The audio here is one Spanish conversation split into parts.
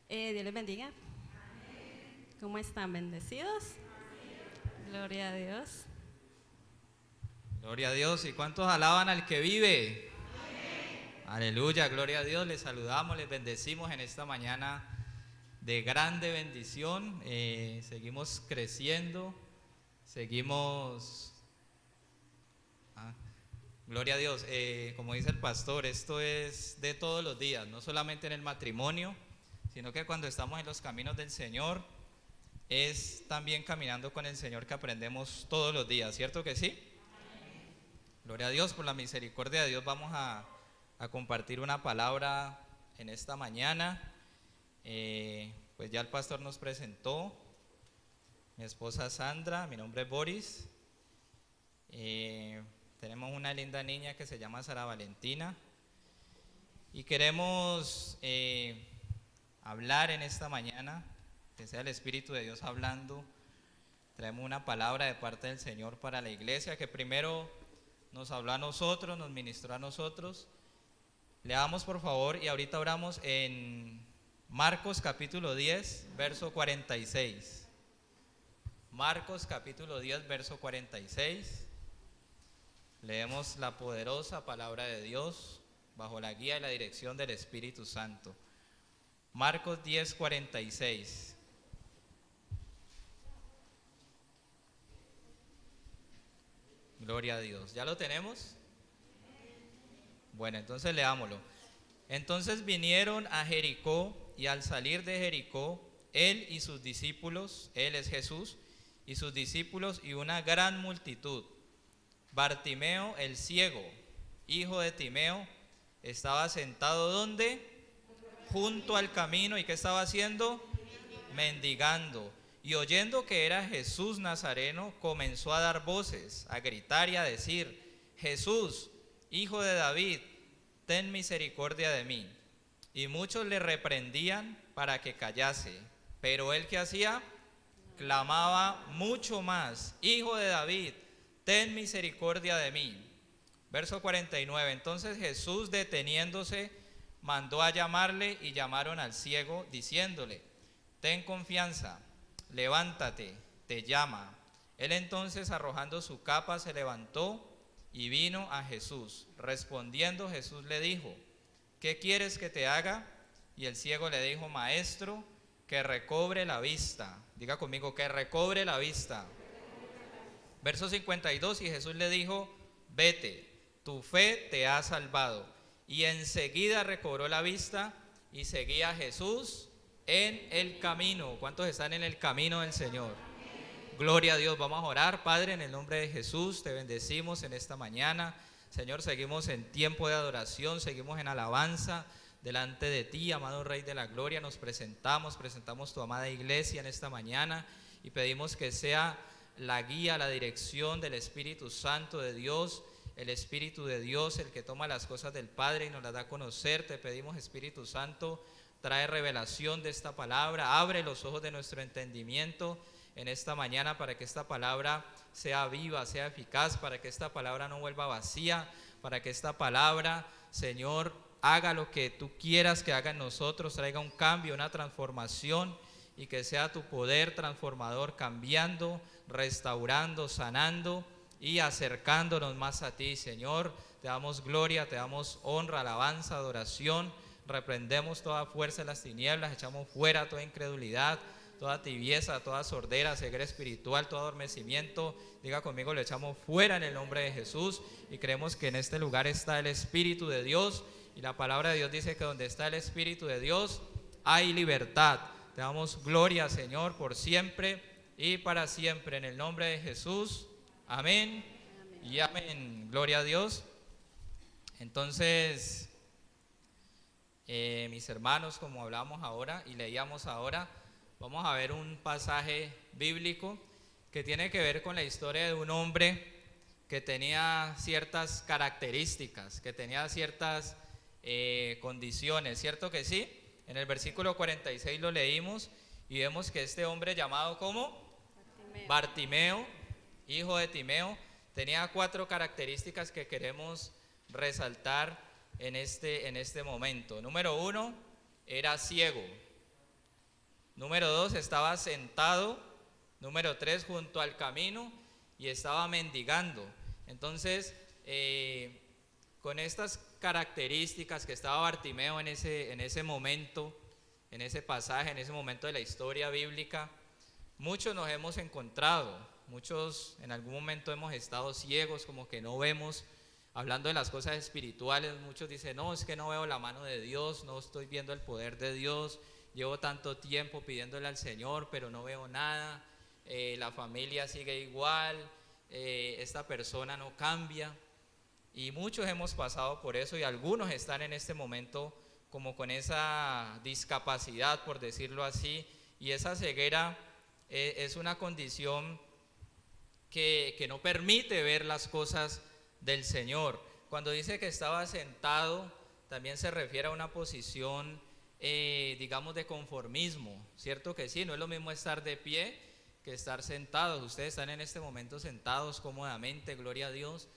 Dios les bendiga. ¿Cómo están? ¿Bendecidos? Gloria a Dios. Gloria a Dios. ¿Y cuántos alaban al que vive? Aleluya, gloria a Dios. Les saludamos, les bendecimos en esta mañana de grande bendición. Seguimos creciendo, seguimos... ah, Gloria a Dios. Como dice el pastor, esto es de todos los días, no solamente en el matrimonio, sino que cuando estamos en los caminos del Señor, es también caminando con el Señor que aprendemos todos los días, ¿cierto que sí? Gloria a Dios, por la misericordia de Dios vamos a compartir una palabra en esta mañana. Pues ya el pastor nos presentó, mi esposa Sandra, mi nombre es Boris. Tenemos una linda niña que se llama Sara Valentina y queremos hablar en esta mañana, que sea el Espíritu de Dios hablando. Traemos una palabra de parte del Señor para la iglesia que primero nos habló a nosotros, nos ministró a nosotros. Leamos por favor y ahorita oramos en Marcos capítulo 10, verso 46. Marcos capítulo 10, verso 46. Leemos la poderosa palabra de Dios bajo la guía y la dirección del Espíritu Santo. Marcos 10, 46. Gloria a Dios. ¿Ya lo tenemos? Bueno, entonces leámoslo. Entonces vinieron a Jericó, y al salir de Jericó, él y sus discípulos, él es Jesús, y sus discípulos y una gran multitud. Bartimeo el ciego, hijo de Timeo, estaba sentado ¿dónde? Junto al camino. ¿Y qué estaba haciendo? Mendigando. Y oyendo que era Jesús Nazareno, comenzó a dar voces, a gritar y a decir: Jesús, hijo de David, ten misericordia de mí. Y muchos le reprendían para que callase, pero él, ¿qué hacía? Clamaba mucho más: Hijo de David, ten misericordia de mí. Verso 49. Entonces Jesús, deteniéndose, mandó a llamarle, y llamaron al ciego, diciéndole: ten confianza, levántate, te llama. Él entonces, arrojando su capa, se levantó y vino a Jesús. Respondiendo, Jesús le dijo: ¿qué quieres que te haga? Y el ciego le dijo: Maestro, que recobre la vista. Diga conmigo: que recobre la vista. Verso 52. Y Jesús le dijo: vete, tu fe te ha salvado. Y enseguida recobró la vista y seguía a Jesús en el camino. ¿Cuántos están en el camino del Señor? Gloria a Dios. Vamos a orar. Padre, en el nombre de Jesús, te bendecimos en esta mañana. Señor, seguimos en tiempo de adoración, seguimos en alabanza delante de ti, amado Rey de la Gloria. Nos presentamos tu amada iglesia en esta mañana y pedimos que sea la guía, la dirección del Espíritu Santo de Dios, el Espíritu de Dios, el que toma las cosas del Padre y nos las da a conocer. Te pedimos, Espíritu Santo, trae revelación de esta palabra, abre los ojos de nuestro entendimiento en esta mañana para que esta palabra sea viva, sea eficaz, para que esta palabra no vuelva vacía, para que esta palabra, Señor, haga lo que tú quieras que haga en nosotros, traiga un cambio, una transformación, y que sea tu poder transformador cambiando, restaurando, sanando y acercándonos más a ti, Señor. Te damos gloria, te damos honra, alabanza, adoración. Reprendemos toda fuerza de las tinieblas, echamos fuera toda incredulidad, toda tibieza, toda sordera, ceguera espiritual, todo adormecimiento. Diga conmigo: lo echamos fuera en el nombre de Jesús. Y creemos que en este lugar está el Espíritu de Dios, y la palabra de Dios dice que donde está el Espíritu de Dios hay libertad. Te damos gloria, Señor, por siempre y para siempre, en el nombre de Jesús. Amén, amén. Y amén. Gloria a Dios. Entonces, mis hermanos, como hablamos ahora y leíamos ahora, vamos a ver un pasaje bíblico que tiene que ver con la historia de un hombre que tenía ciertas características, que tenía ciertas condiciones, ¿cierto que sí? En el versículo 46 lo leímos y vemos que este hombre llamado ¿cómo? Bartimeo, hijo de Timeo, tenía 4 características que queremos resaltar en este momento. Número 1, era ciego. Número 2, estaba sentado. Número 3, junto al camino y estaba mendigando. Entonces, con estas características que estaba Bartimeo en ese momento, en ese pasaje, en ese momento de la historia bíblica, muchos nos hemos encontrado, muchos en algún momento hemos estado ciegos, como que no vemos, hablando de las cosas espirituales, muchos dicen, no, es que no veo la mano de Dios, no estoy viendo el poder de Dios, llevo tanto tiempo pidiéndole al Señor, pero no veo nada, la familia sigue igual, esta persona no cambia, y muchos hemos pasado por eso y algunos están en este momento como con esa discapacidad, por decirlo así, y esa ceguera es una condición que no permite ver las cosas del Señor. Cuando dice que estaba sentado, también se refiere a una posición, digamos, de conformismo, ¿cierto que sí? No es lo mismo estar de pie que estar sentados. Ustedes están en este momento sentados cómodamente, gloria a Dios,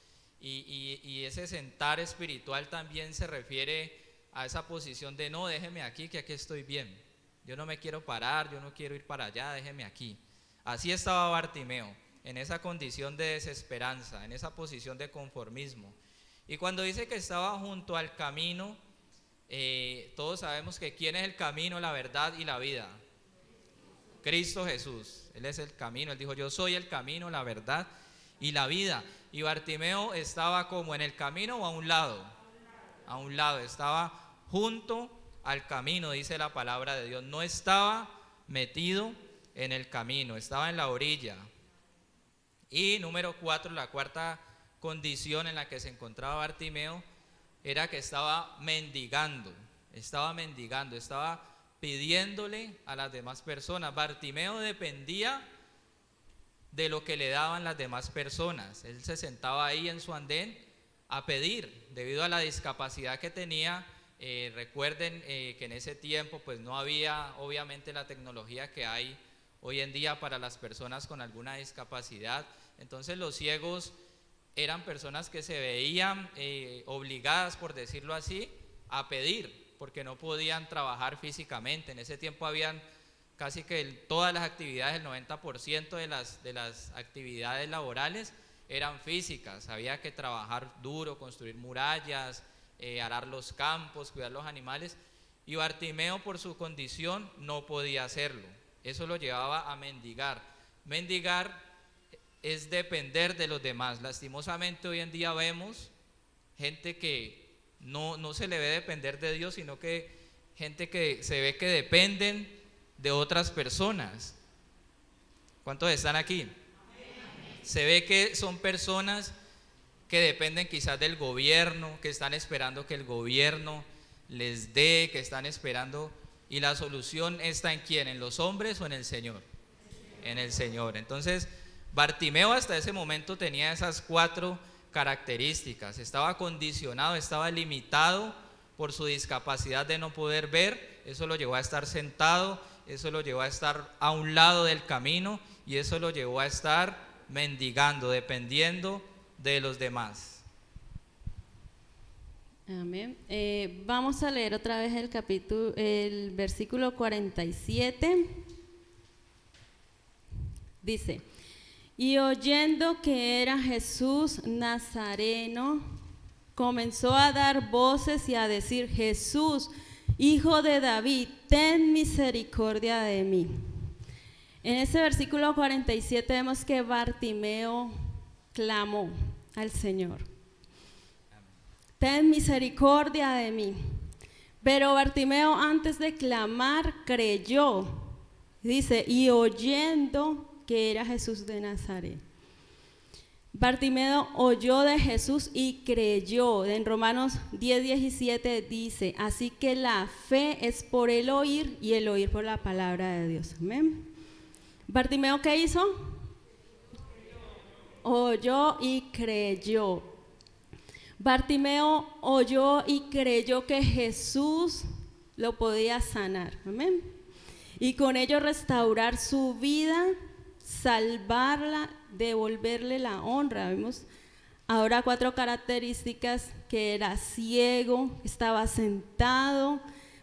y ese sentar espiritual también se refiere a esa posición de no, déjeme aquí, que aquí estoy bien, yo no me quiero parar, yo no quiero ir para allá, déjeme aquí. Así estaba Bartimeo, en esa condición de desesperanza, en esa posición de conformismo. Y cuando dice que estaba junto al camino, todos sabemos que ¿quién es el camino, la verdad y la vida? Cristo Jesús. Él es el camino. Él dijo, yo soy el camino, la verdad y la vida. Y Bartimeo estaba como en el camino o a un lado. A un lado, estaba junto al camino, dice la palabra de Dios. No estaba metido en el camino, estaba en la orilla. Y número 4, la cuarta condición en la que se encontraba Bartimeo era que estaba mendigando, estaba pidiéndole a las demás personas. Bartimeo dependía de lo que le daban las demás personas. Él se sentaba ahí en su andén a pedir, debido a la discapacidad que tenía. Recuerden que en ese tiempo pues no había obviamente la tecnología que hay hoy en día para las personas con alguna discapacidad. Entonces los ciegos eran personas que se veían obligadas, por decirlo así, a pedir, porque no podían trabajar físicamente. En ese tiempo habían casi que todas las actividades, el 90% de las actividades laborales eran físicas. Había que trabajar duro, construir murallas, arar los campos, cuidar los animales, y Bartimeo por su condición no podía hacerlo. Eso lo llevaba a mendigar. Mendigar es depender de los demás. Lastimosamente hoy en día vemos gente que no se le ve depender de Dios, sino que gente que se ve que dependen de otras personas. ¿Cuántos están aquí? Se ve que son personas que dependen quizás del gobierno, que están esperando que el gobierno les dé, que están esperando, y la solución está ¿en quién? ¿En los hombres o en el Señor? En el Señor. Entonces Bartimeo hasta ese momento tenía esas 4 características. Estaba condicionado, estaba limitado por su discapacidad de no poder ver. Eso lo llevó a estar sentado, eso lo llevó a estar a un lado del camino, y eso lo llevó a estar mendigando, dependiendo de los demás. Amén. Vamos a leer otra vez el versículo 47. Dice: y oyendo que era Jesús Nazareno, comenzó a dar voces y a decir: Jesús, Hijo de David, ten misericordia de mí. En ese versículo 47 vemos que Bartimeo clamó al Señor: ten misericordia de mí. Pero Bartimeo, antes de clamar, creyó. Dice: y oyendo que era Jesús de Nazaret. Bartimeo oyó de Jesús y creyó. En Romanos 10:17 dice: así que la fe es por el oír, y el oír por la palabra de Dios. Amén. Bartimeo, ¿qué hizo? Oyó y creyó. Bartimeo oyó y creyó que Jesús lo podía sanar. Amén. Y con ello restaurar su vida, salvarla, devolverle la honra. Vemos ahora 4 características: que era ciego, estaba sentado,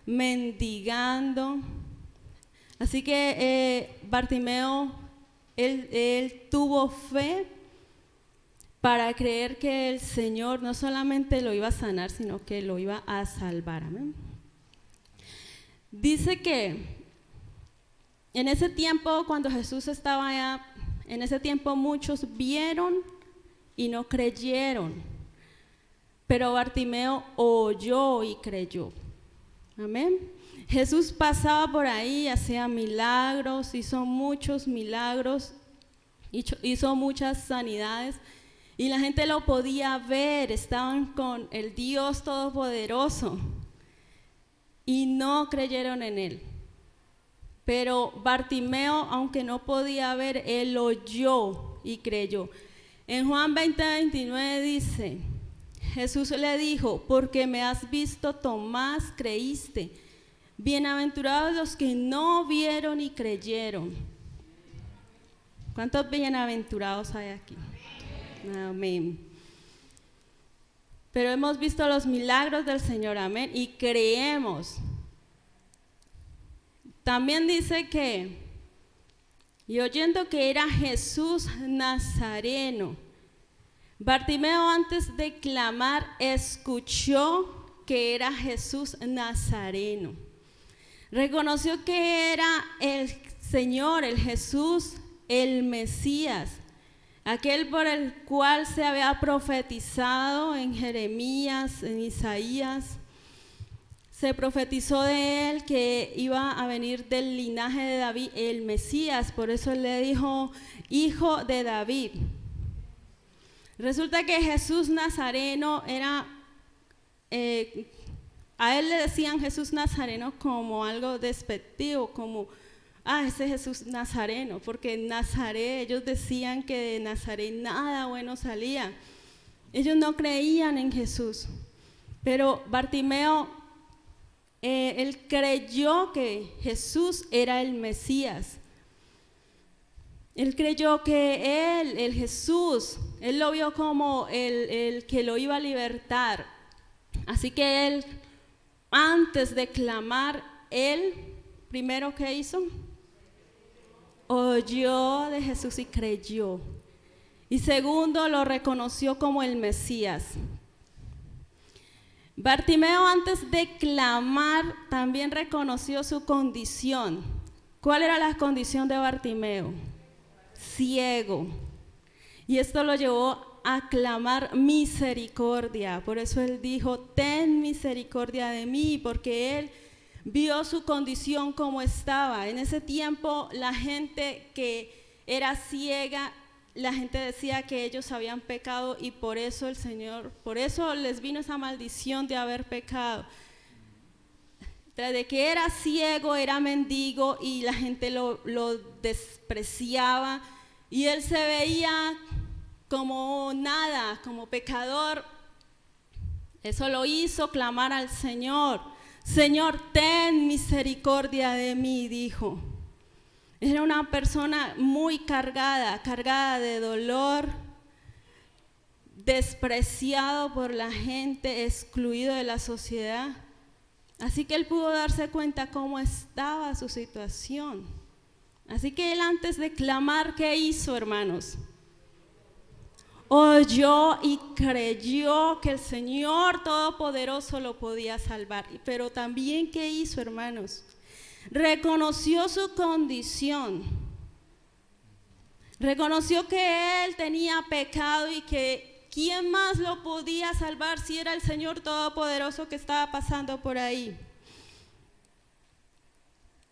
mendigando. Así que Bartimeo, él tuvo fe para creer que el Señor no solamente lo iba a sanar, sino que lo iba a salvar. Amén. Dice que en ese tiempo, cuando Jesús estaba allá, en ese tiempo muchos vieron y no creyeron, pero Bartimeo oyó y creyó. Amén. Jesús pasaba por ahí, hacía milagros, hizo muchos milagros, hizo muchas sanidades y la gente lo podía ver, estaban con el Dios Todopoderoso y no creyeron en él. Pero Bartimeo, aunque no podía ver, él oyó y creyó. En Juan 20:29 dice, Jesús le dijo, porque me has visto, Tomás, creíste. Bienaventurados los que no vieron y creyeron. ¿Cuántos bienaventurados hay aquí? Amén. Pero hemos visto los milagros del Señor, amén, y creemos. También dice que, y oyendo que era Jesús Nazareno, Bartimeo antes de clamar escuchó que era Jesús Nazareno. Reconoció que era el Señor, el Jesús, el Mesías, aquel por el cual se había profetizado en Jeremías, en Isaías. Se profetizó de él que iba a venir del linaje de David, el Mesías, por eso él le dijo, hijo de David. Resulta que Jesús Nazareno era, a él le decían Jesús Nazareno como algo despectivo, como, ese Jesús Nazareno, porque en Nazaret, ellos decían que de Nazaret nada bueno salía. Ellos no creían en Jesús, pero Bartimeo, él creyó que Jesús era el Mesías. Él creyó que él, el Jesús, él lo vio como el que lo iba a libertar. Así que él, antes de clamar, él, primero, ¿qué hizo? Oyó de Jesús y creyó. Y segundo, lo reconoció como el Mesías. Bartimeo, antes de clamar, también reconoció su condición. ¿Cuál era la condición de Bartimeo? Ciego. Y esto lo llevó a clamar misericordia. Por eso él dijo, ten misericordia de mí, porque él vio su condición como estaba. En ese tiempo la gente que era ciega, la gente decía que ellos habían pecado y por eso el Señor, por eso les vino esa maldición de haber pecado. De que era ciego, era mendigo y la gente lo despreciaba y él se veía como nada, como pecador. Eso lo hizo clamar al Señor. Señor, ten misericordia de mí, dijo. Era una persona muy cargada de dolor, despreciado por la gente, excluido de la sociedad. Así que él pudo darse cuenta cómo estaba su situación. Así que él, antes de clamar, ¿qué hizo, hermanos? Oyó y creyó que el Señor Todopoderoso lo podía salvar. Pero también, ¿qué hizo, hermanos? Reconoció su condición. Reconoció que él tenía pecado y que ¿quién más lo podía salvar si era el Señor Todopoderoso que estaba pasando por ahí?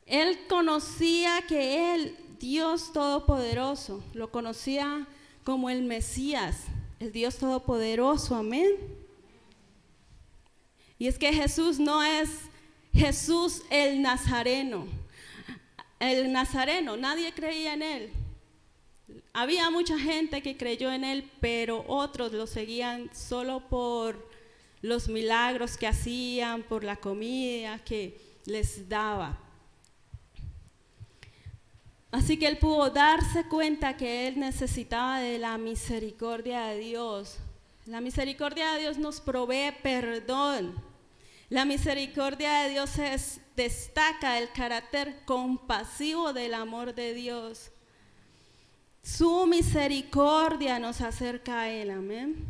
Él conocía que él, Dios Todopoderoso, lo conocía como el Mesías, el Dios Todopoderoso, amén. Y es que Jesús no es Jesús el Nazareno. El Nazareno, nadie creía en él. Había mucha gente que creyó en él, pero otros lo seguían solo por los milagros que hacían, por la comida que les daba. Así que él pudo darse cuenta que él necesitaba de la misericordia de Dios. La misericordia de Dios nos provee perdón. La misericordia de Dios es destaca el carácter compasivo del amor de Dios. Su misericordia nos acerca a Él, amén.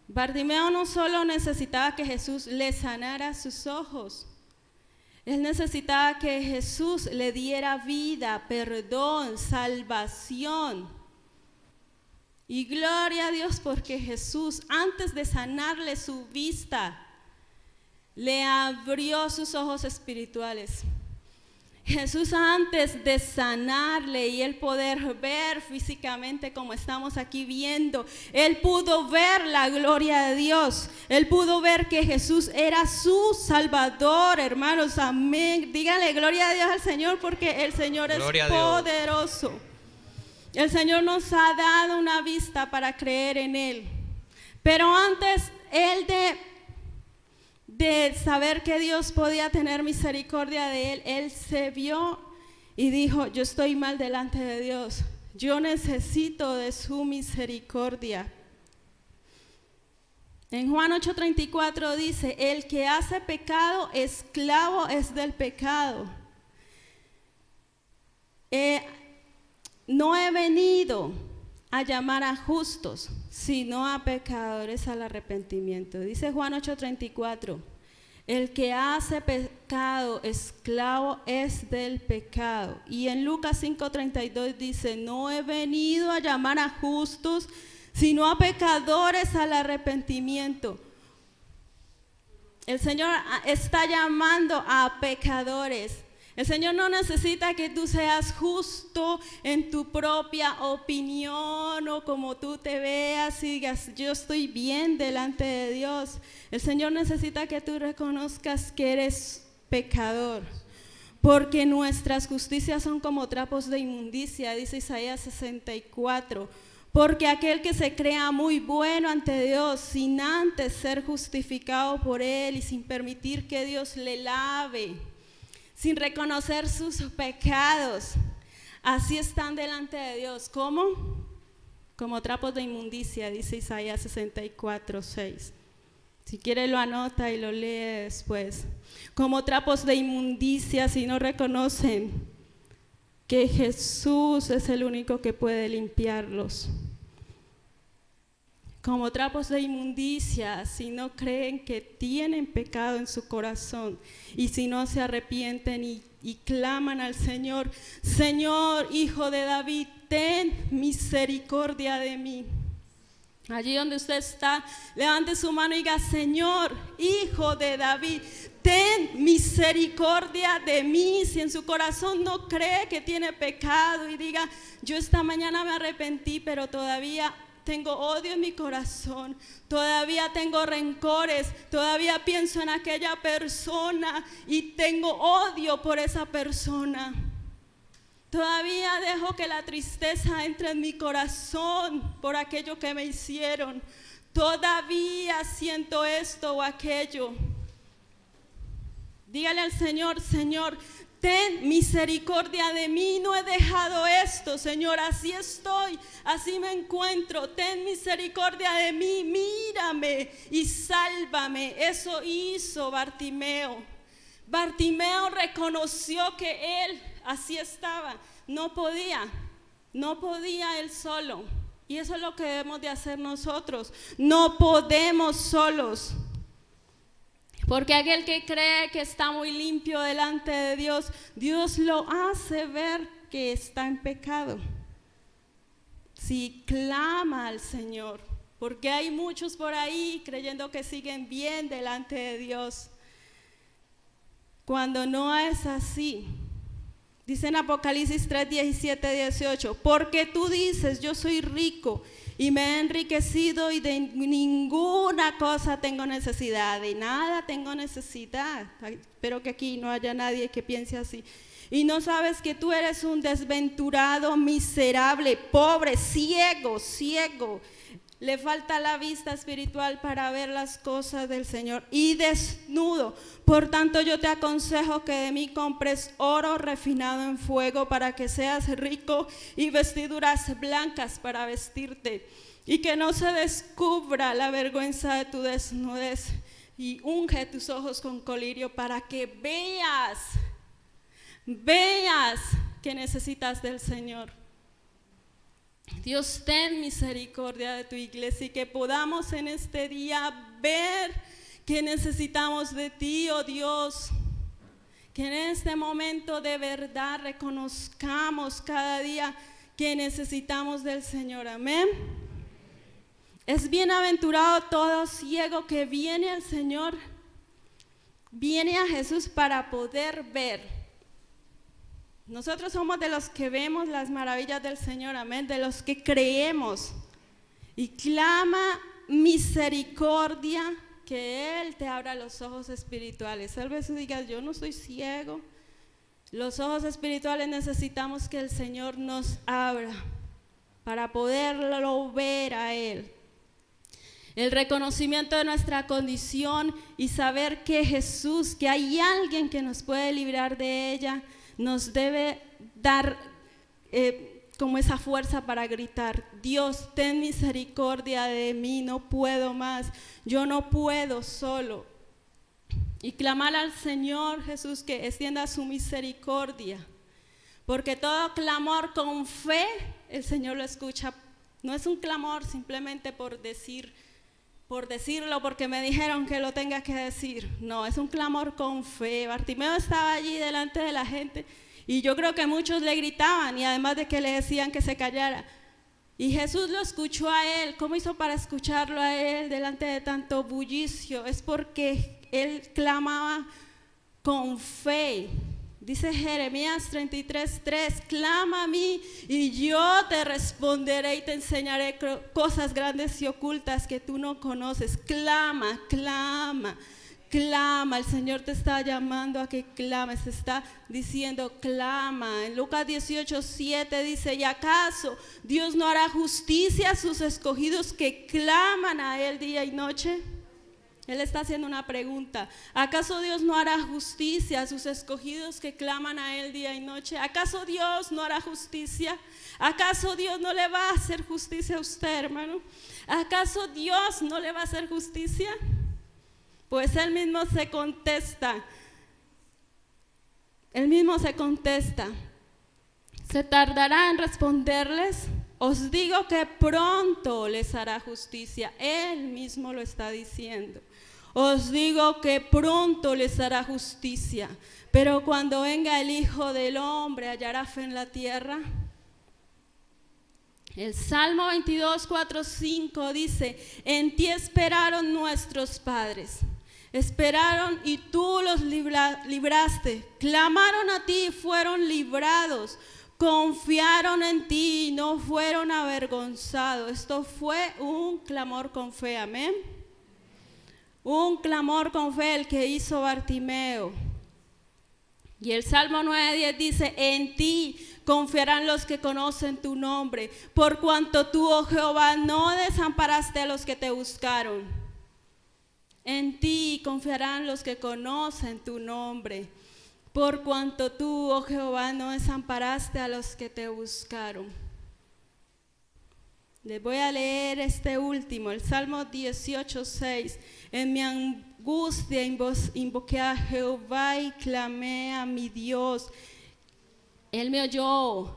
Bartimeo no solo necesitaba que Jesús le sanara sus ojos, él necesitaba que Jesús le diera vida, perdón, salvación. Y gloria a Dios porque Jesús, antes de sanarle su vista, le abrió sus ojos espirituales. Jesús, antes de sanarle y él poder ver físicamente como estamos aquí viendo, él pudo ver la gloria de Dios. Él pudo ver que Jesús era su Salvador, hermanos, amén. Díganle gloria a Dios al Señor porque el Señor es poderoso. El Señor nos ha dado una vista para creer en Él. Pero antes él de saber que Dios podía tener misericordia de él se vio y dijo, yo estoy mal delante de Dios, yo necesito de su misericordia. En Juan 8:34 dice, el que hace pecado, esclavo es del pecado. No he venido a llamar a justos, sino a pecadores al arrepentimiento. Dice Juan 8:34, el que hace pecado, esclavo es del pecado. Y en Lucas 5:32 dice, no he venido a llamar a justos, sino a pecadores al arrepentimiento. El Señor está llamando a pecadores. El Señor no necesita que tú seas justo en tu propia opinión o como tú te veas y digas, yo estoy bien delante de Dios. El Señor necesita que tú reconozcas que eres pecador, porque nuestras justicias son como trapos de inmundicia, dice Isaías 64. Porque aquel que se crea muy bueno ante Dios, sin antes ser justificado por Él y sin permitir que Dios le lave, sin reconocer sus pecados, así están delante de Dios. ¿Cómo? Como trapos de inmundicia, dice Isaías 64:6. Si quiere lo anota y lo lee después. Como trapos de inmundicia, si no reconocen que Jesús es el único que puede limpiarlos. Como trapos de inmundicia, si no creen que tienen pecado en su corazón y si no se arrepienten y claman al Señor, Señor, Hijo de David, ten misericordia de mí. Allí donde usted está, levante su mano y diga, Señor, Hijo de David, ten misericordia de mí. Si en su corazón no cree que tiene pecado y diga, yo esta mañana me arrepentí, pero todavía tengo odio en mi corazón, todavía tengo rencores, todavía pienso en aquella persona y tengo odio por esa persona. Todavía dejo que la tristeza entre en mi corazón por aquello que me hicieron. Todavía siento esto o aquello. Dígale al Señor, Señor, ten misericordia de mí, no he dejado esto, Señor, así estoy, así me encuentro, ten misericordia de mí, mírame y sálvame. Eso hizo Bartimeo. Bartimeo reconoció que él así estaba, no podía él solo. Y eso es lo que debemos de hacer nosotros, no podemos solos. Porque aquel que cree que está muy limpio delante de Dios, Dios lo hace ver que está en pecado. Si clama al Señor, porque hay muchos por ahí creyendo que siguen bien delante de Dios, cuando no es así. Dice en Apocalipsis 3, 17, 18, porque tú dices, yo soy rico y me he enriquecido y de ninguna cosa tengo necesidad, de nada tengo necesidad. Espero que aquí no haya nadie que piense así. Y no sabes que tú eres un desventurado, miserable, pobre, ciego. Le falta la vista espiritual para ver las cosas del Señor y desnudo. Por tanto, yo te aconsejo que de mí compres oro refinado en fuego para que seas rico y vestiduras blancas para vestirte y que no se descubra la vergüenza de tu desnudez y unge tus ojos con colirio para que veas que necesitas del Señor. Dios, ten misericordia de tu iglesia y que podamos en este día ver que necesitamos de ti, oh Dios. Que en este momento de verdad reconozcamos cada día que necesitamos del Señor. Amén. Es bienaventurado todo ciego que viene al Señor, viene a Jesús para poder ver. Nosotros somos de los que vemos las maravillas del Señor, amén, de los que creemos y clama misericordia que Él te abra los ojos espirituales. Tal vez digas, yo no soy ciego. Los ojos espirituales necesitamos que el Señor nos abra para poderlo ver a Él. El reconocimiento de nuestra condición y saber que Jesús, que hay alguien que nos puede librar de ella, nos debe dar como esa fuerza para gritar, Dios, ten misericordia de mí, no puedo más, yo no puedo solo. Y clamar al Señor Jesús que extienda su misericordia, porque todo clamor con fe, el Señor lo escucha. No es un clamor simplemente por decirlo, porque me dijeron que lo tenga que decir. No, es un clamor con fe. Bartimeo estaba allí delante de la gente y yo creo que muchos le gritaban y además de que le decían que se callara. Y Jesús lo escuchó a él. ¿Cómo hizo para escucharlo a él delante de tanto bullicio? Es porque él clamaba con fe. Dice Jeremías 33:3, clama a mí y yo te responderé y te enseñaré cosas grandes y ocultas que tú no conoces. Clama, clama, clama. El Señor te está llamando a que clames, te está diciendo clama. En Lucas 18:7 dice, ¿y acaso Dios no hará justicia a sus escogidos que claman a Él día y noche? Él está haciendo una pregunta. ¿Acaso Dios no hará justicia a sus escogidos que claman a Él día y noche? ¿Acaso Dios no hará justicia? ¿Acaso Dios no le va a hacer justicia a usted, hermano? ¿Acaso Dios no le va a hacer justicia? Pues Él mismo se contesta. Él mismo se contesta. ¿Se tardará en responderles? Os digo que pronto les hará justicia. Él mismo lo está diciendo. Os digo que pronto les hará justicia. Pero cuando venga el Hijo del Hombre, ¿hallará fe en la tierra? El Salmo 22, 4, 5 dice, en ti esperaron nuestros padres. Esperaron y tú los libraste. Clamaron a ti y fueron librados. Confiaron en ti y no fueron avergonzados. Esto fue un clamor con fe, amén. Un clamor con fe el que hizo Bartimeo. Y el Salmo 9:10 dice, en ti confiarán los que conocen tu nombre, por cuanto tú, oh Jehová, no desamparaste a los que te buscaron. En ti confiarán los que conocen tu nombre, por cuanto tú, oh Jehová, no desamparaste a los que te buscaron. Les voy a leer este último, el Salmo 18:6. En mi angustia invoqué a Jehová y clamé a mi Dios. Él me oyó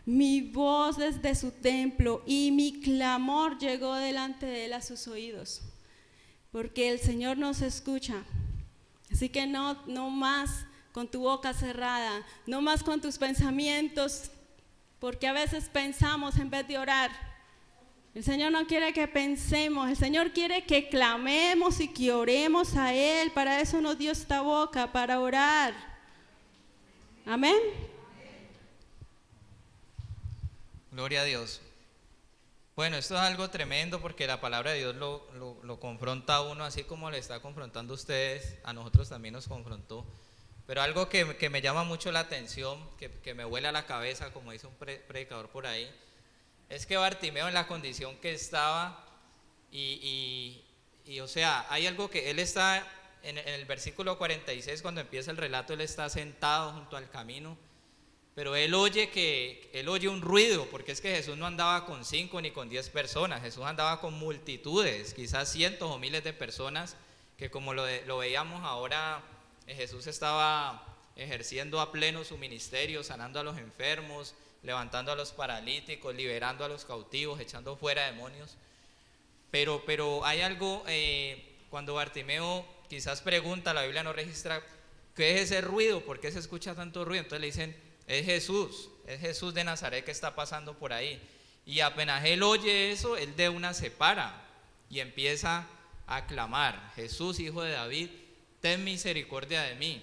mi voz desde su templo y mi clamor llegó delante de él a sus oídos. Porque el Señor nos escucha. Así que no más con tu boca cerrada, no más con tus pensamientos, porque a veces pensamos en vez de orar. El Señor no quiere que pensemos, el Señor quiere que clamemos y que oremos a Él. Para eso nos dio esta boca, para orar. Amén. Gloria a Dios. Bueno, esto es algo tremendo porque la palabra de Dios lo confronta a uno, así como le está confrontando a ustedes, a nosotros también nos confrontó. Pero algo que me llama mucho la atención, que me vuela la cabeza, como dice un predicador por ahí, es que Bartimeo en la condición que estaba, y o sea, hay algo que él está, en el versículo 46, cuando empieza el relato, él está sentado junto al camino, pero él oye un ruido, porque es que Jesús no andaba con 5 ni con 10 personas, Jesús andaba con multitudes, quizás cientos o miles de personas que como lo veíamos ahora, Jesús estaba ejerciendo a pleno su ministerio, sanando a los enfermos, levantando a los paralíticos, liberando a los cautivos, echando fuera demonios. Pero hay algo, cuando Bartimeo quizás pregunta, la Biblia no registra, ¿qué es ese ruido? ¿Por qué se escucha tanto ruido? Entonces le dicen, es Jesús de Nazaret que está pasando por ahí. Y apenas él oye eso, él de una se para y empieza a clamar, Jesús, hijo de David, ten misericordia de mí.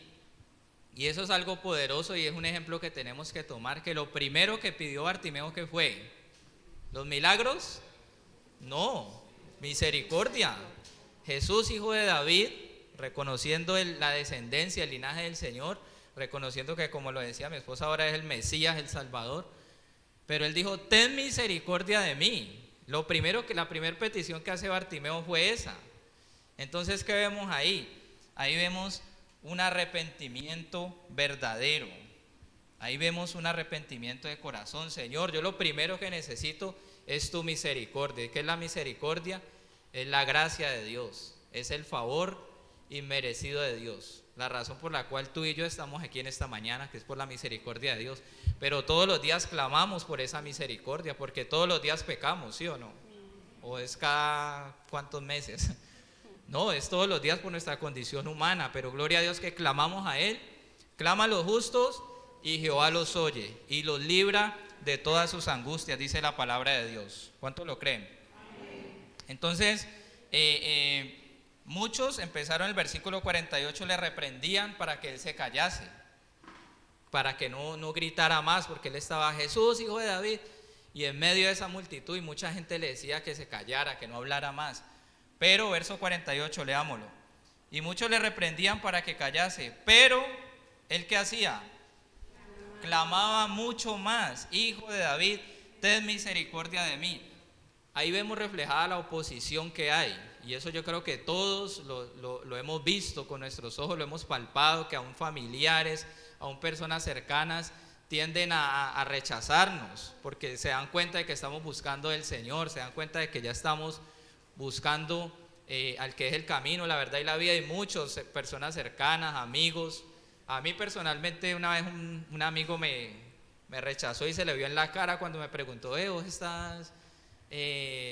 Y eso es algo poderoso y es un ejemplo que tenemos que tomar, que lo primero que pidió Bartimeo, ¿qué fue? ¿Los milagros? No, misericordia. Jesús, hijo de David, reconociendo la descendencia, el linaje del Señor, reconociendo que, como lo decía mi esposa, ahora es el Mesías, el Salvador. Pero él dijo, ten misericordia de mí. La primera petición que hace Bartimeo fue esa. Entonces, ¿qué vemos ahí? Ahí vemos un arrepentimiento verdadero. Ahí vemos un arrepentimiento de corazón. Señor, yo lo primero que necesito es tu misericordia. ¿Qué es la misericordia? Es la gracia de Dios, es el favor inmerecido de Dios. La razón por la cual tú y yo estamos aquí en esta mañana, que es por la misericordia de Dios. Pero todos los días clamamos por esa misericordia, porque todos los días pecamos, ¿sí o no? ¿O es cada cuántos meses? No, es todos los días por nuestra condición humana, pero gloria a Dios que clamamos a Él. Clama a los justos y Jehová los oye y los libra de todas sus angustias, dice la palabra de Dios. ¿Cuántos lo creen? Entonces, muchos empezaron el versículo 48, le reprendían para que él se callase, para que no gritara más, porque él estaba, Jesús, hijo de David, y en medio de esa multitud, y mucha gente le decía que se callara, que no hablara más. Pero, verso 48, leámoslo, y muchos le reprendían para que callase, pero, ¿él qué hacía? Clamaba mucho más, hijo de David, ten misericordia de mí. Ahí vemos reflejada la oposición que hay, y eso yo creo que todos lo hemos visto con nuestros ojos, lo hemos palpado, que aún familiares, aún personas cercanas tienden a rechazarnos, porque se dan cuenta de que estamos buscando el Señor, se dan cuenta de que ya estamos buscando al que es el camino, la verdad y la vida, y muchas personas cercanas, amigos. A mí personalmente una vez un amigo me rechazó y se le vio en la cara cuando me preguntó, vos estás...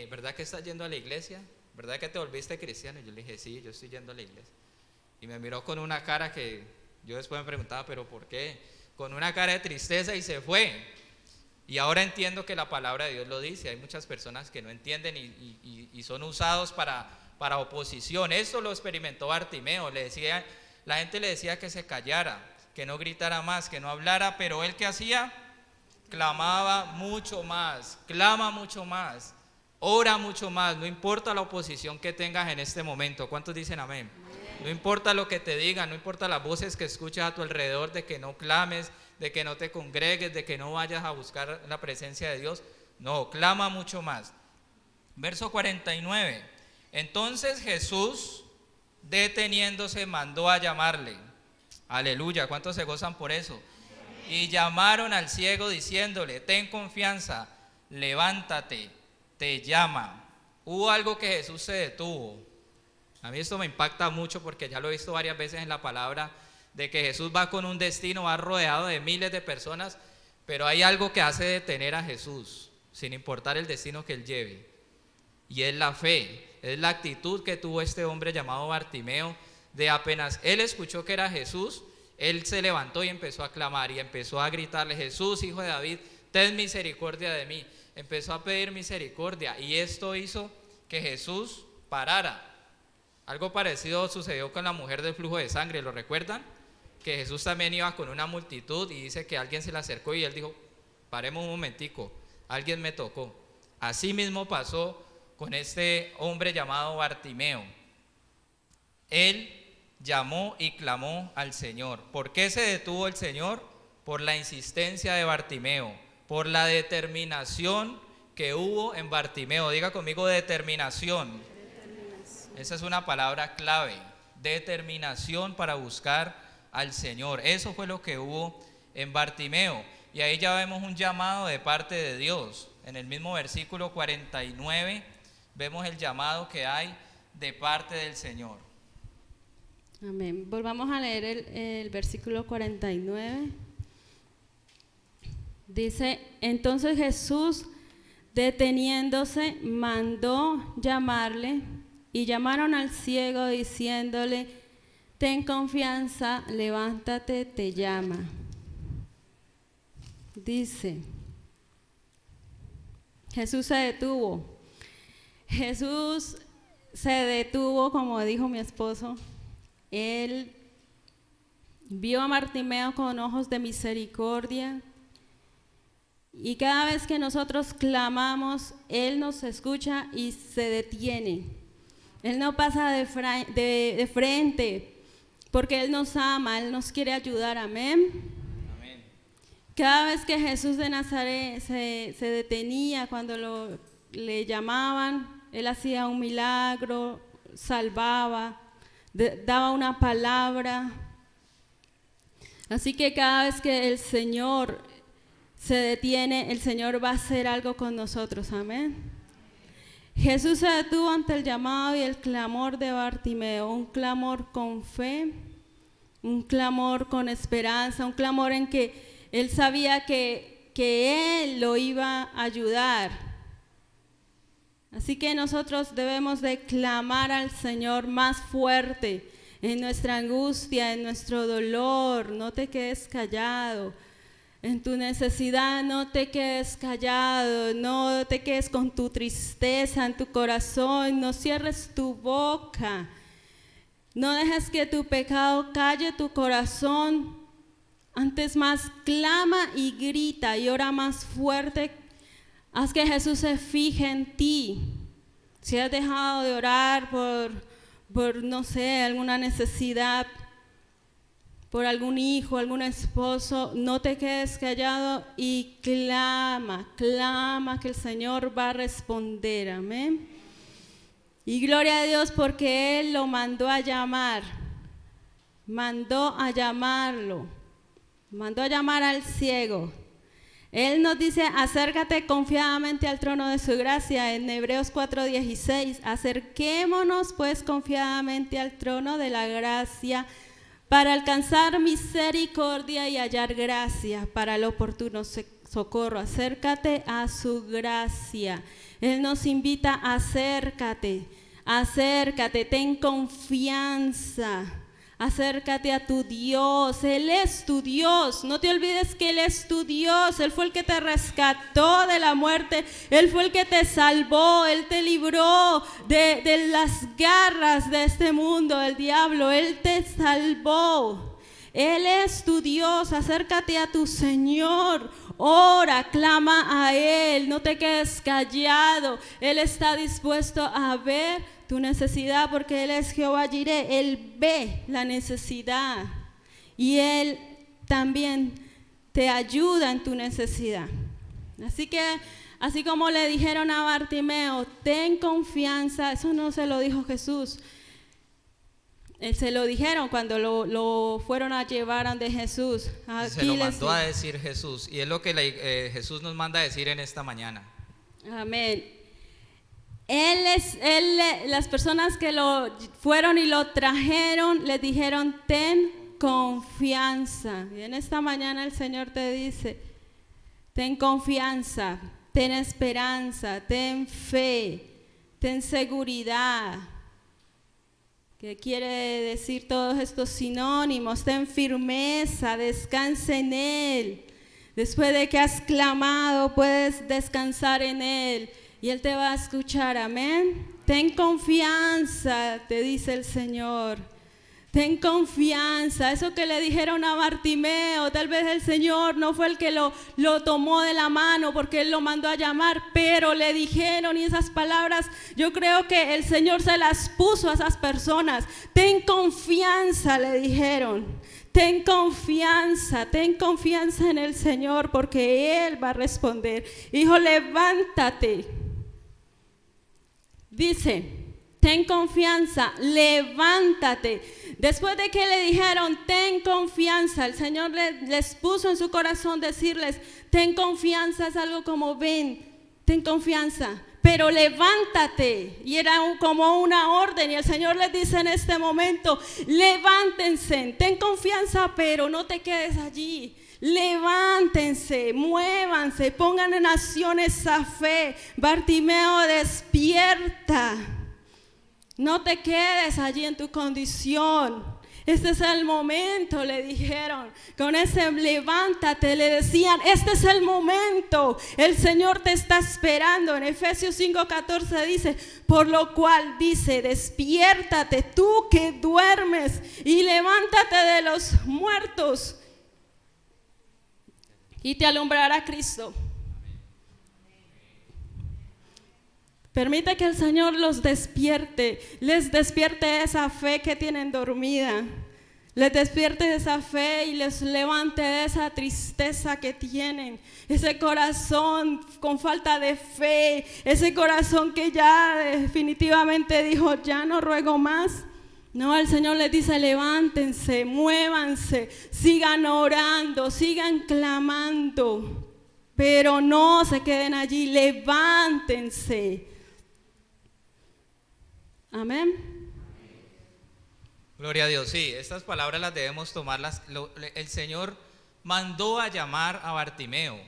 ¿verdad que estás yendo a la iglesia? ¿Verdad que te volviste cristiano? Y yo le dije, sí, yo estoy yendo a la iglesia. Y me miró con una cara que yo después me preguntaba, ¿pero por qué? Con una cara de tristeza y se fue. Y ahora entiendo que la palabra de Dios lo dice. Hay muchas personas que no entienden y son usados para oposición. Esto lo experimentó Bartimeo. La gente le decía que se callara, que no gritara más, que no hablara, pero él ¿qué hacía? Clamaba mucho más, clama mucho más, ora mucho más, no importa la oposición que tengas en este momento. ¿Cuántos dicen amén? No importa lo que te digan, no importa las voces que escuchas a tu alrededor de que no clames, de que no te congregues, de que no vayas a buscar la presencia de Dios. No, clama mucho más. Verso 49. Entonces Jesús, deteniéndose, mandó a llamarle. Aleluya, ¿cuántos se gozan por eso? Y llamaron al ciego diciéndole, ten confianza, levántate, te llama. Hubo algo que Jesús se detuvo. A mí esto me impacta mucho porque ya lo he visto varias veces en la palabra, de que Jesús va con un destino, va rodeado de miles de personas, pero hay algo que hace detener a Jesús, sin importar el destino que él lleve. Y es la fe, es la actitud que tuvo este hombre llamado Bartimeo, de apenas él escuchó que era Jesús, él se levantó y empezó a clamar y empezó a gritarle, Jesús, hijo de David, ten misericordia de mí. Empezó a pedir misericordia y esto hizo que Jesús parara. Algo parecido sucedió con la mujer del flujo de sangre, ¿lo recuerdan? Que Jesús también iba con una multitud y dice que alguien se le acercó y él dijo, paremos un momentico, alguien me tocó. Así mismo pasó con este hombre llamado Bartimeo. Él llamó y clamó al Señor. ¿Por qué se detuvo el Señor? Por la insistencia de Bartimeo, por la determinación que hubo en Bartimeo. Diga conmigo determinación. Esa es una palabra clave, determinación para buscar al Señor. Eso fue lo que hubo en Bartimeo. Y ahí ya vemos un llamado de parte de Dios. En el mismo versículo 49 vemos el llamado que hay de parte del Señor. Amén. Volvamos a leer el versículo 49. Dice, entonces Jesús, deteniéndose, mandó llamarle, y llamaron al ciego diciéndole, ten confianza, levántate, te llama. Dice, Jesús se detuvo. Jesús se detuvo, como dijo mi esposo. Él vio a Bartimeo con ojos de misericordia. Y cada vez que nosotros clamamos, Él nos escucha y se detiene. Él no pasa de frente, porque Él nos ama, Él nos quiere ayudar. Amén. Amén. Cada vez que Jesús de Nazaret se detenía cuando le llamaban, Él hacía un milagro, salvaba, daba una palabra. Así que cada vez que el Señor se detiene, el Señor va a hacer algo con nosotros. Amén. Jesús se detuvo ante el llamado y el clamor de Bartimeo, un clamor con fe, un clamor con esperanza, un clamor en que él sabía que Él lo iba a ayudar. Así que nosotros debemos de clamar al Señor más fuerte en nuestra angustia, en nuestro dolor. No te quedes callado. En tu necesidad no te quedes callado, no te quedes con tu tristeza en tu corazón, no cierres tu boca, no dejes que tu pecado calle tu corazón, antes más clama y grita y ora más fuerte, haz que Jesús se fije en ti. Si has dejado de orar por no sé, alguna necesidad, por algún hijo, algún esposo, no te quedes callado y clama que el Señor va a responder. Amén. Y gloria a Dios porque Él lo mandó a llamar, mandó a llamarlo, mandó a llamar al ciego. Él nos dice, acércate confiadamente al trono de su gracia, en Hebreos 4:16, acerquémonos pues confiadamente al trono de la gracia, para alcanzar misericordia y hallar gracia para el oportuno socorro. Acércate a su gracia. Él nos invita, acércate, ten confianza. Acércate a tu Dios, Él es tu Dios, no te olvides que Él es tu Dios, Él fue el que te rescató de la muerte, Él fue el que te salvó, Él te libró de las garras de este mundo, del diablo, Él te salvó. Él es tu Dios, acércate a tu Señor, ora, clama a Él, no te quedes callado, Él está dispuesto a ver tu necesidad porque Él es Jehová Jireh, Él ve la necesidad y Él también te ayuda en tu necesidad. Así que, así como le dijeron a Bartimeo, ten confianza, eso no se lo dijo Jesús. Se lo dijeron cuando lo fueron a llevar ante Jésus. Aquí se lo mandó a decir Jesús y es lo que Jesús nos manda a decir en esta mañana. Amén. Las personas que lo fueron y lo trajeron, le dijeron, ten confianza. Y en esta mañana el Señor te dice, ten confianza, ten esperanza, ten fe, ten seguridad. ¿Qué quiere decir todos estos sinónimos? Ten firmeza, descansa en Él. Después de que has clamado, puedes descansar en Él y Él te va a escuchar. Amén. Ten confianza, te dice el Señor. Ten confianza. Eso que le dijeron a Bartimeo, tal vez el Señor no fue el que lo tomó de la mano porque Él lo mandó a llamar, pero le dijeron, y esas palabras yo creo que el Señor se las puso a esas personas. Ten confianza, le dijeron. Ten confianza en el Señor porque Él va a responder. Hijo, levántate. Dice, ten confianza, levántate. Después de que le dijeron, ten confianza, el Señor les puso en su corazón decirles, ten confianza, es algo como ven, ten confianza, pero levántate. Y era como una orden, y el Señor les dice en este momento: levántense, ten confianza, pero no te quedes allí. Levántense, muévanse, pongan en acción esa fe. Bartimeo, despierta. No te quedes allí en tu condición. Este es el momento, le dijeron. Con ese levántate, le decían: este es el momento. El Señor te está esperando. En Efesios 5:14 dice: por lo cual dice, despiértate tú que duermes y levántate de los muertos y te alumbrará Cristo. Permite que el Señor los despierte, les despierte esa fe que tienen dormida, les despierte esa fe y les levante de esa tristeza que tienen, ese corazón con falta de fe, ese corazón que ya definitivamente dijo: ya no ruego más. No, el Señor les dice: levántense, muévanse, sigan orando, sigan clamando, pero no se queden allí, levántense. Amén. Gloria a Dios. Sí, estas palabras las debemos tomarlas. El Señor mandó a llamar a Bartimeo.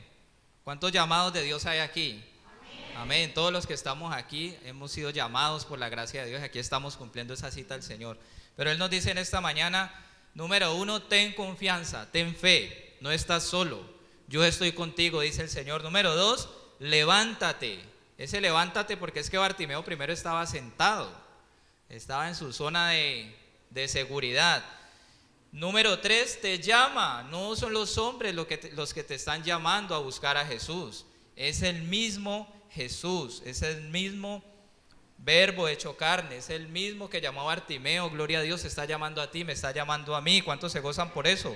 ¿Cuántos llamados de Dios hay aquí? Amén. Amén. Todos los que estamos aquí hemos sido llamados por la gracia de Dios. Aquí estamos cumpliendo esa cita del Señor. Pero Él nos dice en esta mañana: número 1, ten confianza, ten fe. No estás solo. Yo estoy contigo, dice el Señor. Número 2, levántate. Ese levántate, porque es que Bartimeo primero estaba sentado. Estaba en su zona de seguridad. Número 3, te llama. No son los hombres los que te están llamando a buscar a Jesús. Es el mismo Jesús. Es el mismo Verbo hecho carne. Es el mismo que llamó a Bartimeo. Gloria a Dios, se está llamando a ti, me está llamando a mí. ¿Cuántos se gozan por eso?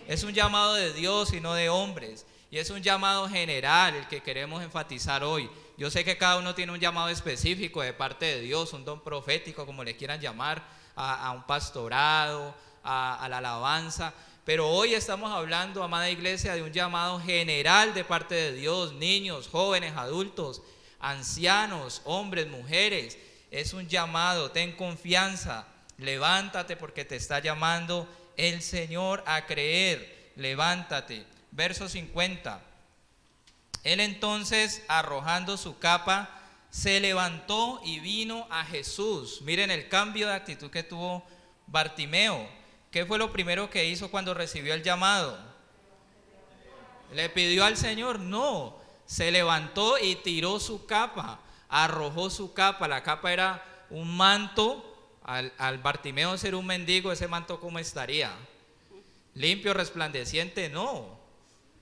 Es un llamado de Dios y no de hombres. Y es un llamado general el que queremos enfatizar hoy. Yo sé que cada uno tiene un llamado específico de parte de Dios, un don profético, como le quieran llamar, a un pastorado, a la alabanza. Pero hoy estamos hablando, amada iglesia, de un llamado general de parte de Dios. Niños, jóvenes, adultos, ancianos, hombres, mujeres. Es un llamado, ten confianza, levántate porque te está llamando el Señor a creer. Levántate. Verso 50. Él entonces, arrojando su capa, se levantó y vino a Jesús. Miren el cambio de actitud que tuvo Bartimeo. ¿Qué fue lo primero que hizo cuando recibió el llamado? ¿Le pidió al Señor? No. Se levantó y tiró su capa, arrojó su capa. La capa era un manto. Al Bartimeo ser un mendigo, ese manto ¿cómo estaría? ¿Limpio, resplandeciente? No.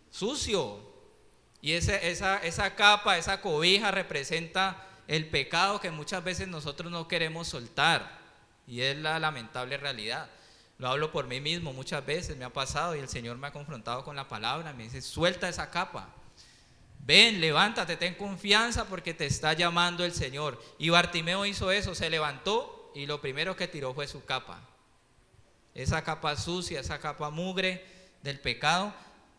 Sucio. Y esa capa, esa cobija representa el pecado que muchas veces nosotros no queremos soltar. Y es la lamentable realidad. Lo hablo por mí mismo, muchas veces me ha pasado y el Señor me ha confrontado con la palabra. Me dice: suelta esa capa. Ven, levántate, ten confianza porque te está llamando el Señor. Y Bartimeo hizo eso, se levantó y lo primero que tiró fue su capa. Esa capa sucia, esa capa mugre del pecado,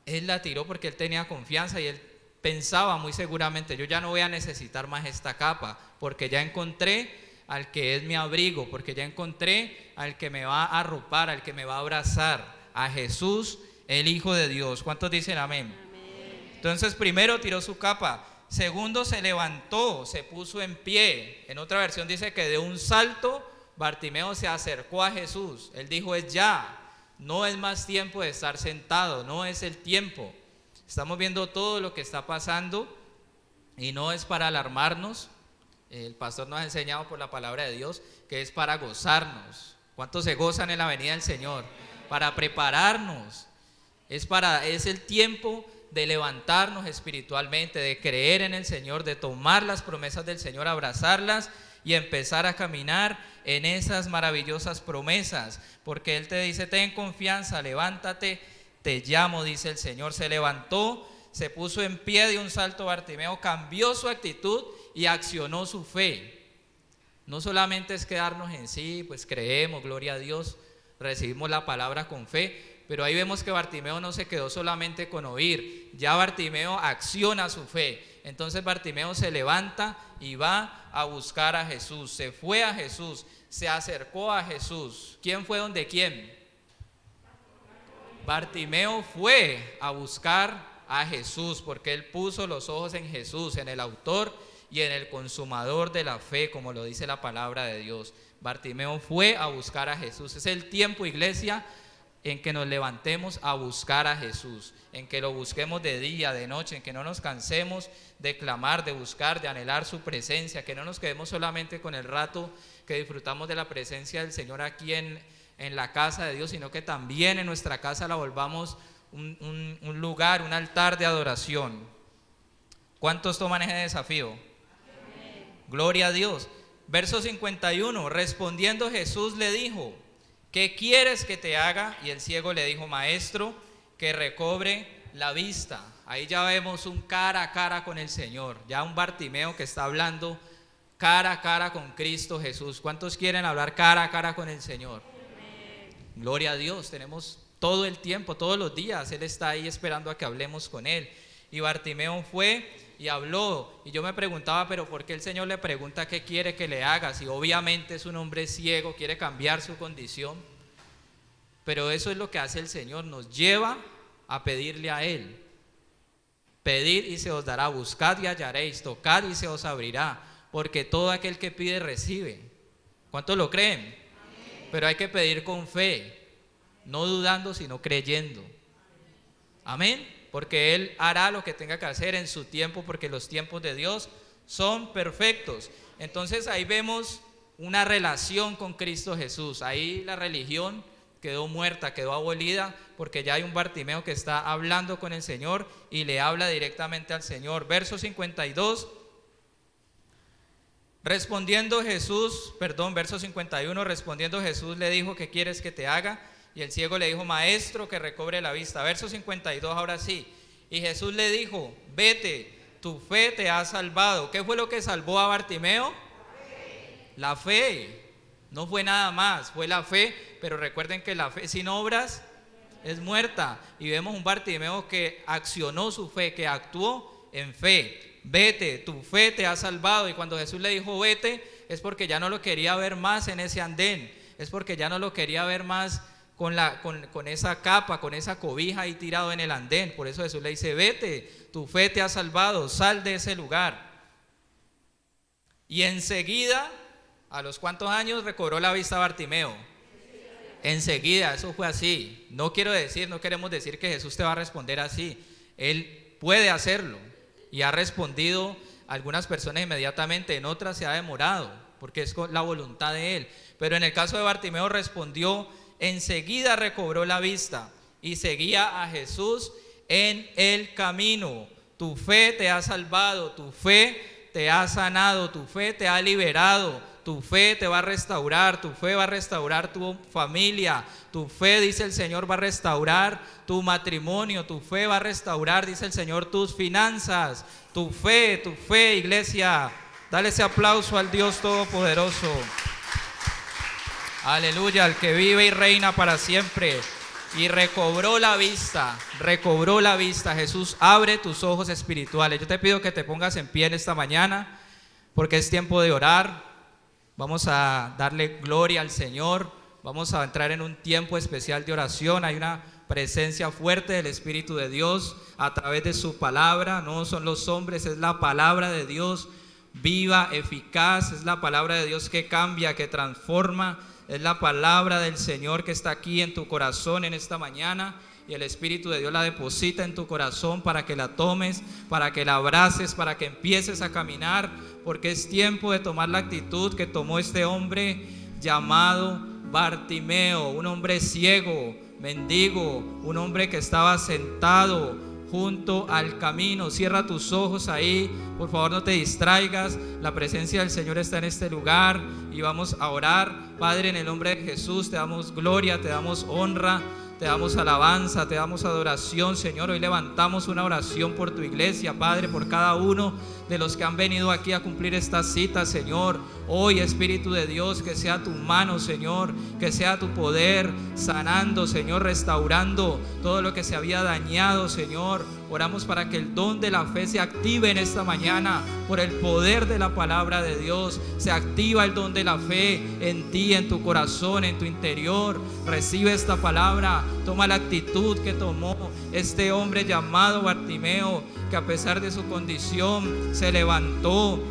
él la tiró porque él tenía confianza y él pensaba muy seguramente: yo ya no voy a necesitar más esta capa porque ya encontré al que es mi abrigo, porque ya encontré al que me va a arropar, al que me va a abrazar, a Jesús, el Hijo de Dios. ¿Cuántos dicen amén? Amén. Entonces primero tiró su capa, segundo se levantó, se puso en pie. En otra versión dice que de un salto Bartimeo se acercó a Jesús. Él dijo: es ya, no es más tiempo de estar sentado, no es el tiempo. Estamos viendo todo lo que está pasando y no es para alarmarnos. El pastor nos ha enseñado por la palabra de Dios que es para gozarnos. ¿Cuántos se gozan en la venida del Señor? Para prepararnos. Es el tiempo de levantarnos espiritualmente, de creer en el Señor, de tomar las promesas del Señor, abrazarlas y empezar a caminar en esas maravillosas promesas. Porque Él te dice: ten confianza, levántate, te llamo, dice el Señor. Se levantó, se puso en pie de un salto Bartimeo, cambió su actitud y accionó su fe. No solamente es quedarnos en sí, pues creemos, gloria a Dios, recibimos la palabra con fe, pero ahí vemos que Bartimeo no se quedó solamente con oír. Ya Bartimeo acciona su fe. Entonces Bartimeo se levanta y va a buscar a Jesús. Se fue a Jesús, se acercó a Jesús. ¿Quién fue donde quién? Bartimeo fue a buscar a Jesús, porque él puso los ojos en Jesús, en el autor y en el consumador de la fe, como lo dice la palabra de Dios. Bartimeo fue a buscar a Jesús. Es el tiempo, iglesia, en que nos levantemos a buscar a Jesús, en que lo busquemos de día, de noche, en que no nos cansemos de clamar, de buscar, de anhelar su presencia, que no nos quedemos solamente con el rato que disfrutamos de la presencia del Señor aquí en la casa de Dios, sino que también en nuestra casa la volvamos un lugar, un altar de adoración. ¿Cuántos toman ese desafío? Amén. Gloria a Dios. Verso 51, respondiendo Jesús le dijo: ¿qué quieres que te haga? Y el ciego le dijo: maestro, que recobre la vista. Ahí ya vemos un cara a cara con el Señor, ya un Bartimeo que está hablando cara a cara con Cristo Jesús. ¿Cuántos quieren hablar cara a cara con el Señor? Amén. Gloria a Dios, tenemos todo el tiempo, todos los días, Él está ahí esperando a que hablemos con Él. Y Bartimeo fue y habló, y yo me preguntaba, pero ¿por qué el Señor le pregunta qué quiere que le haga? Si obviamente es un hombre ciego, quiere cambiar su condición. Pero eso es lo que hace el Señor, nos lleva a pedirle a Él. Pedid y se os dará, buscad y hallaréis, tocad y se os abrirá, porque todo aquel que pide recibe. ¿Cuántos lo creen? Amén. Pero hay que pedir con fe, no dudando sino creyendo. Amén. Porque Él hará lo que tenga que hacer en su tiempo, porque los tiempos de Dios son perfectos. Entonces ahí vemos una relación con Cristo Jesús. Ahí la religión quedó muerta, quedó abolida, porque ya hay un Bartimeo que está hablando con el Señor y le habla directamente al Señor. Verso 52. Verso 51, respondiendo Jesús le dijo: ¿qué quieres que te haga? Y el ciego le dijo: maestro, que recobre la vista. Verso 52, ahora sí. Y Jesús le dijo: vete, tu fe te ha salvado. ¿Qué fue lo que salvó a Bartimeo? La fe. No fue nada más, fue la fe. Pero recuerden que la fe sin obras es muerta. Y vemos un Bartimeo que accionó su fe, que actuó en fe. Vete, tu fe te ha salvado. Y cuando Jesús le dijo vete, es porque ya no lo quería ver más en ese andén. Es porque ya no lo quería ver más con esa capa, con esa cobija ahí tirado en el andén. Por eso Jesús le dice: vete, tu fe te ha salvado, sal de ese lugar. Y enseguida, ¿a los cuántos años recobró la vista Bartimeo? Enseguida, eso fue así. No queremos decir que Jesús te va a responder así. Él puede hacerlo y ha respondido a algunas personas inmediatamente, en otras se ha demorado, porque es la voluntad de Él. Pero en el caso de Bartimeo respondió, enseguida recobró la vista y seguía a Jesús en el camino. Tu fe te ha salvado, tu fe te ha sanado, tu fe te ha liberado, tu fe te va a restaurar, tu fe va a restaurar tu familia, tu fe, dice el Señor, va a restaurar tu matrimonio, tu fe va a restaurar, dice el Señor, tus finanzas, tu fe, iglesia. Dale ese aplauso al Dios Todopoderoso. Aleluya, al que vive y reina para siempre. Y recobró la vista. Jesús, abre tus ojos espirituales. Yo te pido que te pongas en pie en esta mañana, porque es tiempo de orar. Vamos a darle gloria al Señor. Vamos a entrar en un tiempo especial de oración. Hay una presencia fuerte del Espíritu de Dios a través de su palabra. No son los hombres, es la palabra de Dios viva, eficaz. Es la palabra de Dios que cambia, que transforma. Es la palabra del Señor que está aquí en tu corazón en esta mañana, y el Espíritu de Dios la deposita en tu corazón para que la tomes, para que la abraces, para que empieces a caminar, porque es tiempo de tomar la actitud que tomó este hombre llamado Bartimeo, un hombre ciego, mendigo, un hombre que estaba sentado junto al camino. Cierra tus ojos ahí, por favor, no te distraigas. La presencia del Señor está en este lugar y vamos a orar. Padre, en el nombre de Jesús, te damos gloria, te damos honra, te damos alabanza, te damos adoración, Señor. Hoy levantamos una oración por tu iglesia, Padre, por cada uno de los que han venido aquí a cumplir esta cita, Señor. Hoy, Espíritu de Dios, que sea tu mano, Señor, que sea tu poder sanando, Señor, restaurando todo lo que se había dañado, Señor. Oramos para que el don de la fe se active en esta mañana por el poder de la palabra de Dios. Se activa el don de la fe en ti, en tu corazón, en tu interior. Recibe esta palabra. Toma la actitud que tomó este hombre llamado Bartimeo, que a pesar de su condición se levantó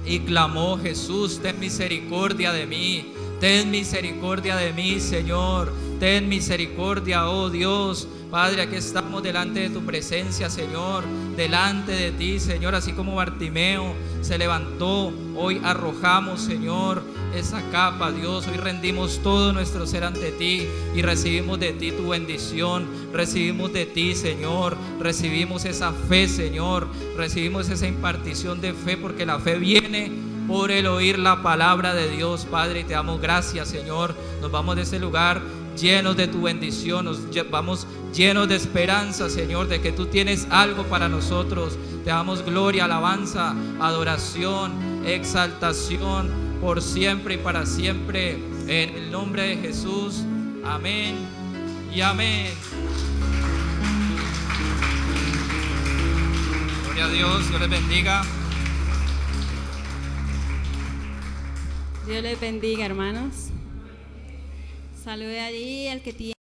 y clamó: Jesús, ten misericordia de mí. Ten misericordia de mí, Señor. Ten misericordia, oh Dios. Padre, aquí estamos delante de tu presencia, Señor, delante de ti, Señor, así como Bartimeo se levantó. Hoy arrojamos, Señor, esa capa, Dios. Hoy rendimos todo nuestro ser ante ti y recibimos de ti tu bendición. Recibimos de ti, Señor. Recibimos esa fe, Señor. Recibimos esa impartición de fe, porque la fe viene por el oír la palabra de Dios. Padre, te damos gracias, Señor. Nos vamos de este lugar llenos de tu bendición, nos vamos llenos de esperanza, Señor, de que tú tienes algo para nosotros. Te damos gloria, alabanza, adoración, exaltación por siempre y para siempre, en el nombre de Jesús. Amén y amén. Gloria a Dios. Dios les bendiga. Dios les bendiga, hermanos. Salude allí al que tiene.